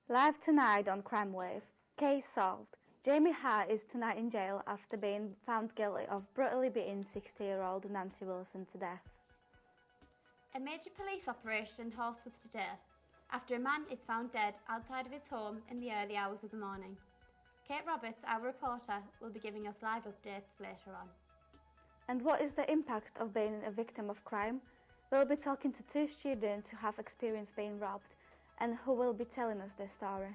Live tonight on Crimewave. Case solved. Jamie Hart is tonight in jail after being found guilty of brutally beating 60-year-old Nancy Wilson to death. A major police operation in Horsforth today, after a man is found dead outside of his home in the early hours of the morning. Kate Roberts, our reporter, will be giving us live updates later on. And what is the impact of being a victim of crime? We'll be talking to two students who have experienced being robbed and who will be telling us their story.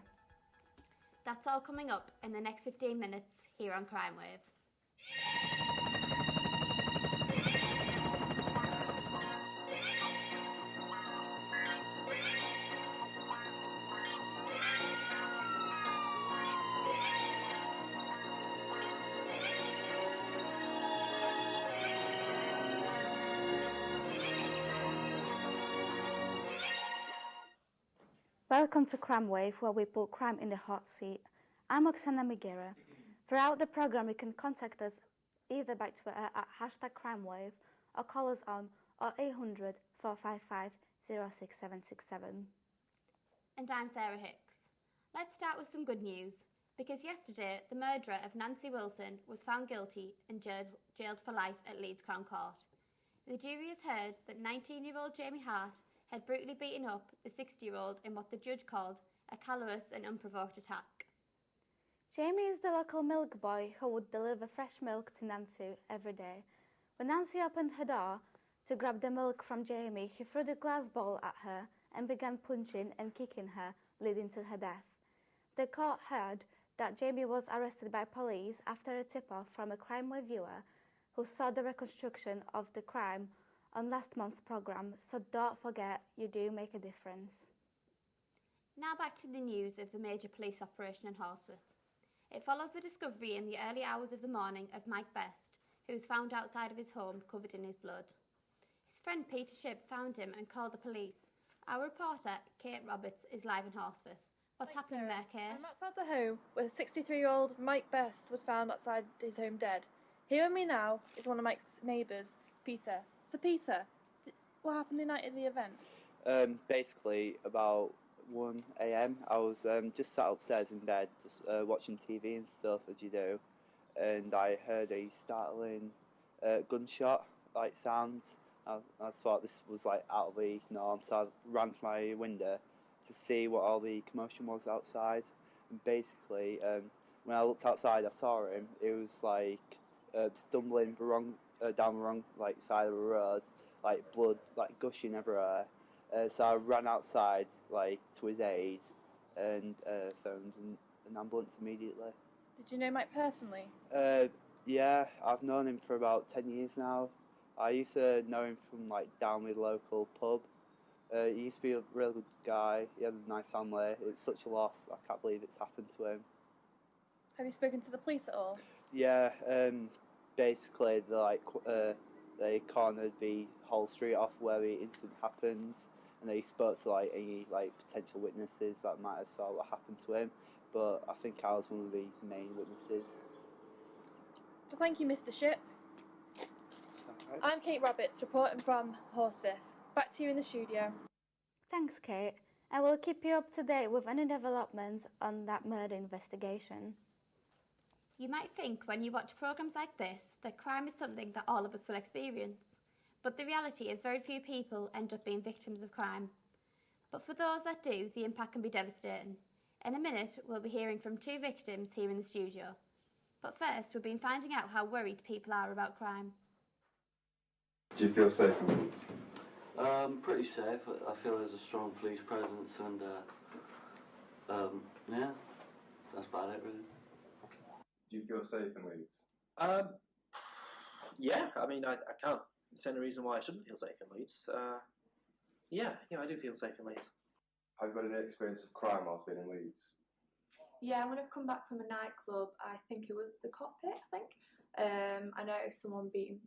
That's all coming up in the next 15 minutes here on Crimewave. Welcome to Crimewave, where we put crime in the hot seat. I'm Oksana Migira. Throughout the program, you can contact us either by Twitter at #Crimewave or call us on 0800 455 06767. And I'm Sarah Hicks. Let's start with some good news, because yesterday the murderer of Nancy Wilson was found guilty and jailed for life at Leeds Crown Court. The jury has heard that 19-year-old Jamie Hart had brutally beaten up the 60-year-old in what the judge called a callous and unprovoked attack. Jamie is the local milk boy who would deliver fresh milk to Nancy every day. When Nancy opened her door to grab the milk from Jamie, he threw the glass bowl at her and began punching and kicking her, leading to her death. The court heard that Jamie was arrested by police after a tip-off from a Crimewave viewer who saw the reconstruction of the crime on last month's programme, so don't forget, you do make a difference. Now back to the news of the major police operation in Horsforth. It follows the discovery in the early hours of the morning of Mike Best, who was found outside of his home covered in his blood. His friend Peter Shipp found him and called the police. Our reporter, Kate Roberts, is live in Horsforth. What's happening there, Kate? I'm outside the home where 63-year-old Mike Best was found outside his home dead. Here with me now is one of Mike's neighbours, Peter. So Peter, what happened the night of the event? Basically, about 1 a.m, I was just sat upstairs in bed, just watching TV and stuff, as you do, and I heard a startling gunshot sound. I thought this was out of the norm, so I ran to my window to see what all the commotion was outside. And basically, when I looked outside, I saw him. It was stumbling down the wrong side of the road, blood gushing everywhere. So I ran outside to his aid and phoned an ambulance immediately. Did you know Mike personally? Yeah, I've known him for about 10 years now. I used to know him from down the local pub. He used to be a really good guy. He had a nice family. It's such a loss. I can't believe it's happened to him. Have you spoken to the police at all? Yeah. Basically, they cornered the whole street off where the incident happened, and they spoke to any potential witnesses that might have saw what happened to him. But I think I was one of the main witnesses. Well, thank you, Mr. Shipp. Right? I'm Kate Roberts, reporting from Horsforth. Back to you in the studio. Thanks, Kate. I will keep you up to date with any developments on that murder investigation. You might think when you watch programmes like this that crime is something that all of us will experience. But the reality is very few people end up being victims of crime. But for those that do, the impact can be devastating. In a minute, we'll be hearing from two victims here in the studio. But first, we've been finding out how worried people are about crime. Do you feel safe in Leeds? Pretty safe. I feel there's a strong police presence and yeah, that's about it really. Do you feel safe in Leeds? Yeah, I mean, I can't see any reason why I shouldn't feel safe in Leeds. Yeah, I do feel safe in Leeds. Have you got any experience of crime whilst being in Leeds? Yeah, when I've come back from a nightclub, I think it was the cockpit, I noticed someone beating,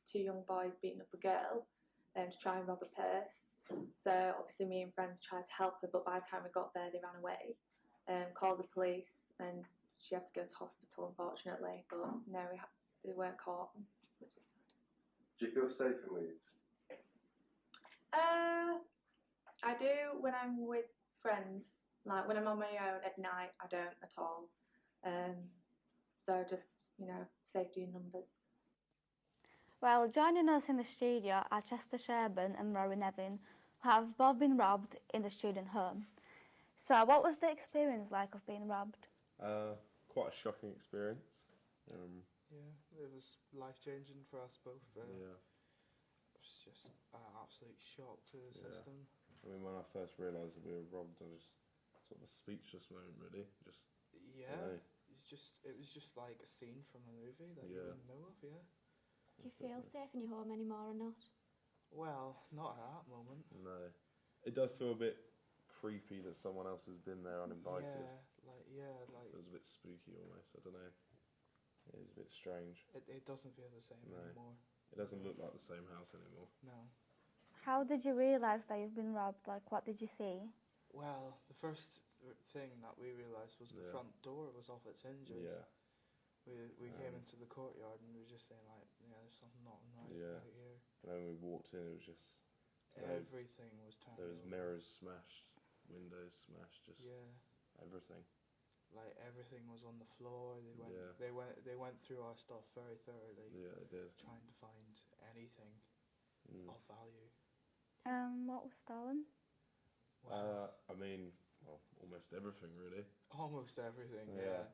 two young boys beating up a girl to try and rob a purse. So obviously me and friends tried to help her, but by the time we got there, they ran away, called the police, and she had to go to hospital, unfortunately. But no, they weren't caught, which is sad. Do you feel safe in Leeds? I do when I'm with friends. Like when I'm on my own at night, I don't at all. So just, safety in numbers. Well, joining us in the studio are Chester Sherburn and Rory Nevin, who have both been robbed in the student home. So what was the experience like of being robbed? Quite a shocking experience. Yeah, it was life-changing for us both. Yeah. It was just an absolute shock to the system. I mean, when I first realised that we were robbed, I just sort of a speechless moment, really. Just It was just like a scene from a movie that you wouldn't know of. Yeah. Do you feel safe in your home anymore or not? Well, not at that moment. No, it does feel a bit creepy that someone else has been there uninvited. Like It feels a bit spooky almost. I don't know. It is a bit strange. it doesn't feel the same anymore. It doesn't look like the same house anymore. No. How did you realise that you've been robbed? Like, what did you see? Well, the first thing that we realised was the front door was off its hinges. Yeah. We came into the courtyard and we were just saying like, there's something not right here. And then we walked in, it was just Everything was turned there was over. mirrors smashed, windows smashed, just everything. Like everything was on the floor. They went through our stuff very thoroughly. Yeah, they did. Trying to find anything of value. What was stolen? I mean, well, almost everything really. Almost everything, yeah.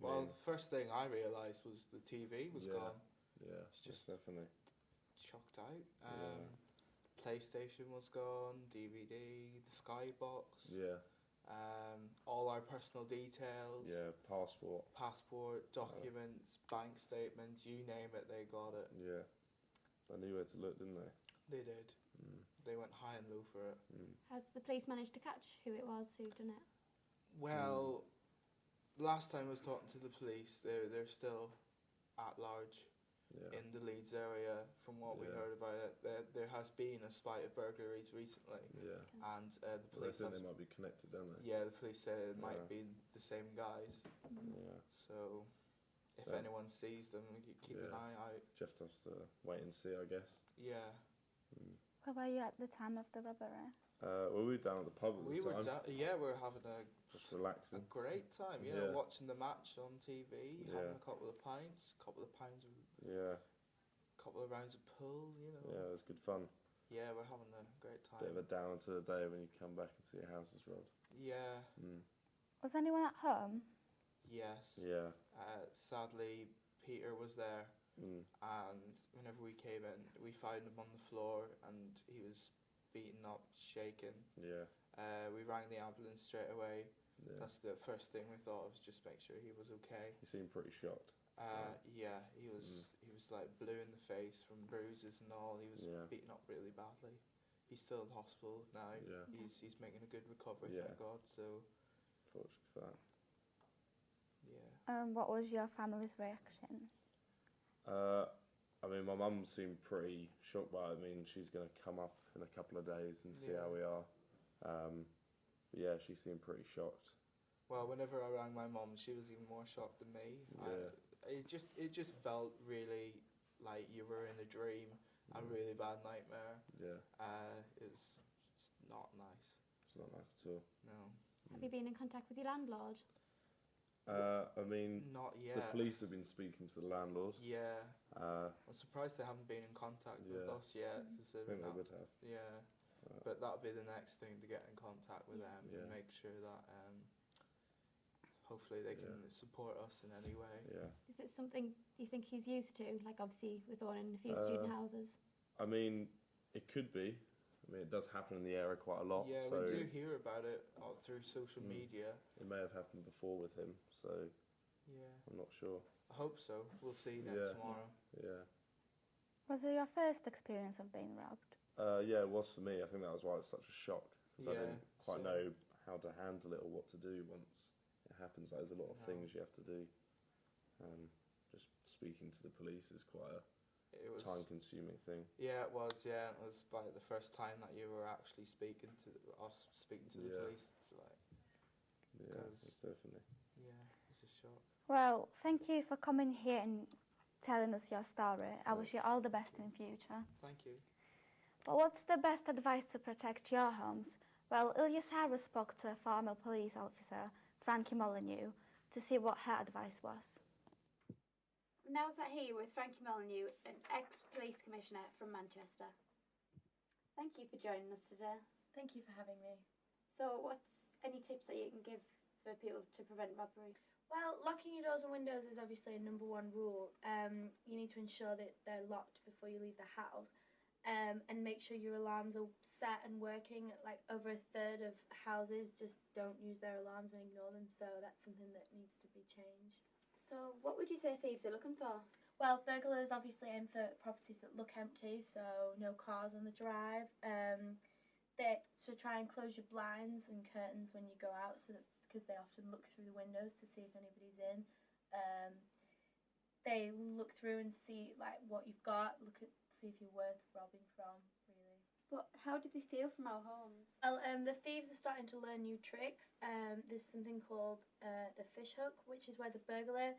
Well, the first thing I realised was the TV was gone. Yeah, it's just definitely chucked out. PlayStation was gone, DVD, the Skybox. Yeah. All our personal details. Yeah, passport, documents, bank statements, you name it, they got it. Yeah. They knew where to look, didn't they? They did. They went high and low for it. Have the police managed to catch who it was who'd done it? Well, last time I was talking to the police, they're still at large in the Leeds area. From what we heard about it, there has been a spate of burglaries recently. Yeah. And the police they think they might be connected, don't they? Yeah, the police say it might be the same guys. Yeah. So if anyone sees them, keep an eye out. Just have to wait and see, I guess. Yeah. Where were you at the time of the robbery? Well, we were down at the pub at the time. We were having just relaxing. A great time, watching the match on TV, having a couple of pints, couple of rounds of pool, Yeah, it was good fun. Yeah, we're having a great time. Bit of a downer to the day when you come back and see your house is robbed. Yeah. Was anyone at home? Yes. Yeah. Sadly, Peter was there, and whenever we came in, we found him on the floor, and he was beaten up, shaken. Yeah. We rang the ambulance straight away. Yeah. That's the first thing we thought of, was just make sure he was okay. He seemed pretty shocked. Yeah, he was like blue in the face from bruises and all. He was beaten up really badly. He's still in hospital now. Yeah. He's making a good recovery, thank God. So, fortunately for that. Yeah. What was your family's reaction? I mean, my mum seemed pretty shocked by it. I mean, she's going to come up in a couple of days and see how we are. But yeah, she seemed pretty shocked. Well, whenever I rang my mum, she was even more shocked than me. Yeah. It just felt really like you were in a dream, a really bad nightmare. Yeah. It's not nice. It's not nice at all. No. Have you been in contact with your landlord? I mean, not yet. The police have been speaking to the landlord. Yeah. I'm surprised they haven't been in contact with us yet. I think they would have. Yeah. But that'll be the next thing, to get in contact with them and make sure that hopefully they can support us in any way. Yeah. Is it something you think he's used to? Like, obviously, with owning a few student houses. I mean, it could be. I mean, it does happen in the area quite a lot. Yeah, so we do hear about it through social media. It may have happened before with him, so I'm not sure. I hope so. We'll see tomorrow. Yeah. Was it your first experience of being robbed? Yeah, it was for me. I think that was why it was such a shock, because I didn't quite know how to handle it or what to do once it happens. Like, there's a lot of things you have to do. Just speaking to the police is quite a time-consuming thing. Yeah, it was. Yeah, it was like the first time that you were actually speaking to the police. Like, it's definitely. Yeah, it's a shock. Well, thank you for coming here and telling us your story. I wish you all the best in future. Thank you. But what's the best advice to protect your homes Well, Ilyasara spoke to a former police officer, Frankie Molyneux, to see what her advice was. Now sat here with Frankie Molyneux, an ex-police commissioner from Manchester. Thank you for joining us today. Thank you for having me. So what's any tips that you can give for people to prevent robbery? Well, locking your doors and windows is obviously a number one rule. You need to ensure that they're locked before you leave the house, and make sure your alarms are set and working. Like over a third of houses just don't use their alarms and ignore them, so that's something that needs to be changed. So what would you say thieves are looking for? Well, burglars obviously aim for properties that look empty, so no cars on the drive. They to try and close your blinds and curtains when you go out, so that because they often look through the windows to see if anybody's in. They look through and see like what you've got, see if you're worth robbing from, really. But how do they steal from our homes? Well, the thieves are starting to learn new tricks. There's something called the fish hook, which is where the burglar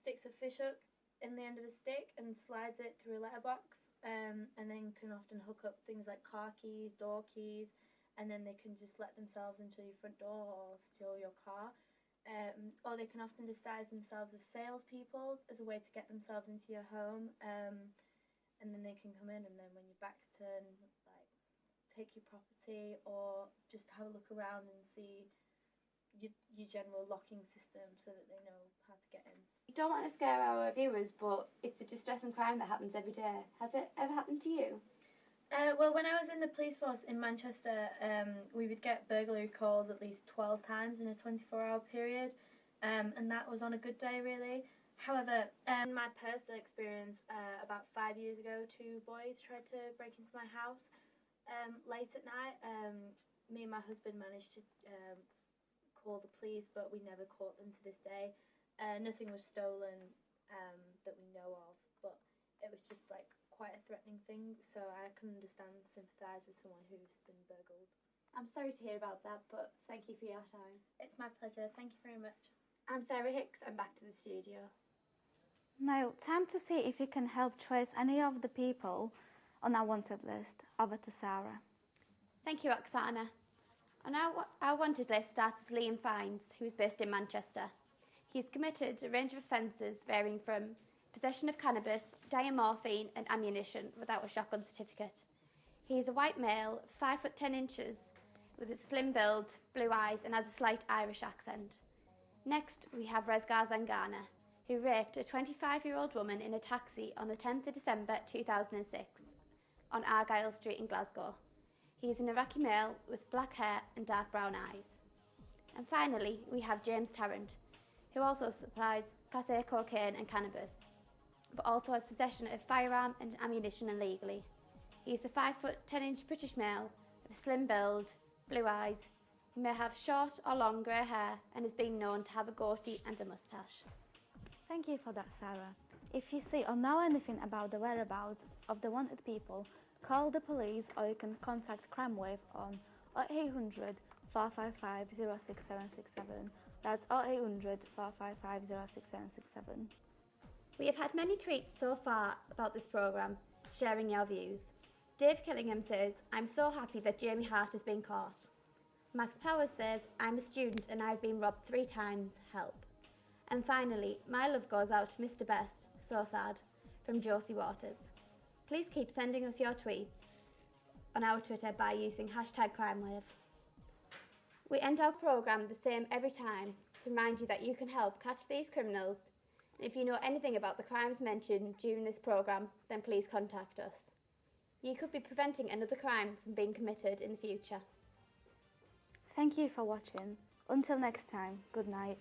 sticks a fish hook in the end of a stick and slides it through a letterbox, and then can often hook up things like car keys, door keys, and then they can just let themselves into your front door or steal your car. Or they can often disguise themselves as salespeople as a way to get themselves into your home, and then they can come in, and then when your back's turned, like take your property or just have a look around and see your general locking system so that they know how to get in. We don't want to scare our viewers, but it's a distressing crime that happens every day. Has it ever happened to you? Well, when I was in the police force in Manchester, we would get burglary calls at least 12 times in a 24-hour period, and that was on a good day, really. However, in my personal experience, about 5 years ago, 2 boys tried to break into my house late at night. Me and my husband managed to call the police, but we never caught them to this day. Nothing was stolen that we know of, but it was just like quite a threatening thing, so I can understand and sympathise with someone who's been burgled. I'm sorry to hear about that, but thank you for your time. It's my pleasure. Thank you very much. I'm Sarah Hicks. I'm back to the studio. Now, time to see if you can help trace any of the people on our wanted list. Over to Sarah. Thank you, Oksana. On our wanted list starts with Liam Fiennes, who is based in Manchester. He's committed a range of offences varying from possession of cannabis, diamorphine and ammunition without a shotgun certificate. He is a white male, 5 foot 10 inches, with a slim build, blue eyes and has a slight Irish accent. Next, we have Rezgar Zangana, who raped a 25-year-old woman in a taxi on the 10th of December 2006 on Argyle Street in Glasgow. He is an Iraqi male with black hair and dark brown eyes. And finally, we have James Tarrant, who also supplies Class A cocaine and cannabis, but also has possession of firearm and ammunition illegally. He is a 5 foot 10 inch British male with a slim build, blue eyes. He may have short or long grey hair and is being known to have a goatee and a moustache. Thank you for that, Sarah. If you see or know anything about the whereabouts of the wanted people, call the police or you can contact Crimewave on 0800 455 06767. That's 0800 455 06767. We have had many tweets so far about this programme, sharing your views. Dave Killingham says, I'm so happy that Jamie Hart has been caught. Max Powers says, I'm a student and I've been robbed 3 times, help. And finally, my love goes out to Mr. Best, so sad, from Josie Waters. Please keep sending us your tweets on our Twitter by using #Crimewave. We end our programme the same every time to remind you that you can help catch these criminals. And if you know anything about the crimes mentioned during this programme, then please contact us. You could be preventing another crime from being committed in the future. Thank you for watching. Until next time, good night.